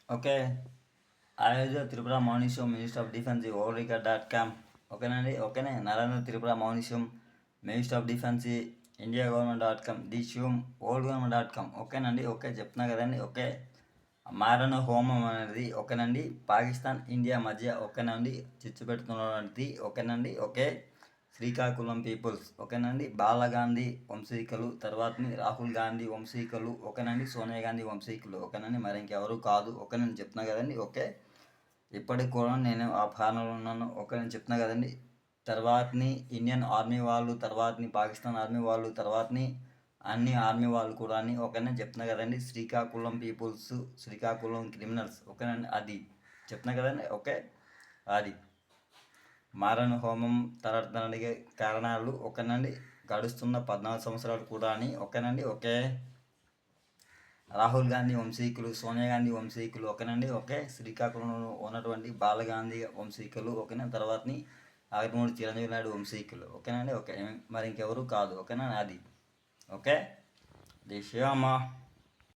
Okay. Ayodhya Tripura మౌనిషం minister of defence ఓరిక.com. ఓకేనండి. ఓకేనే. నరేంద్ర త్రిపుర మౌనిషం minister of defence India government. The షూమ్ ఓల్డ్ గవర్నమెంట్.com. ఓకేనండి. ఓకే చెప్తున్నా కదండి. ఓకే. మారణ హోమం అనేది ఓకేనండి పాకిస్తాన్ ఇండియా మధ్య ఓకేనండి చిచ్చు పెడుతున్నటువంటి ఓకేనండి. ఓకే. శ్రీకాకుళం పీపుల్స్ ఓకేనండి. బాలగాంధీ వంశీకులు, తర్వాతని రాహుల్ గాంధీ వంశీకులు ఓకేనండి. సోనియా గాంధీ వంశీకులు ఓకేనండి. మరి ఇంకెవరు కాదు ఓకేనండి చెప్తున్నా కదండి. ఓకే. ఇప్పటికి కూడా నేను ఆ పాలనలో ఉన్నాను ఓకేనని చెప్తున్నా కదండి. తర్వాతని ఇండియన్ ఆర్మీ వాళ్ళు, తర్వాతని పాకిస్తాన్ ఆర్మీ వాళ్ళు, తర్వాతని అన్ని ఆర్మీ వాళ్ళు కూడా అని ఓకేనా చెప్తున్నా కదండి. శ్రీకాకుళం పీపుల్స్, శ్రీకాకుళం క్రిమినల్స్ ఓకేనండి. అది చెప్తున్నా కదండి. ఓకే. అది మారణ హోమం తరడానికి కారణాలు ఓకేనండి. గడుస్తున్న 14 సంవత్సరాలు కూడా అని ఓకేనండి. ఓకే. రాహుల్ గాంధీ వంశీకులు, సోనియా గాంధీ వంశీకులు ఓకేనండి. ఓకే. శ్రీకాకుళంలో ఉన్నటువంటి బాలగాంధీ వంశీకులు ఓకేనా. తర్వాతని ఆగమూడి చిరంజీవి నాయుడు వంశీకులు ఓకేనండి. ఓకే. మరి ఇంకెవరు కాదు ఓకేనా. అది ఓకే. ది శ్యామ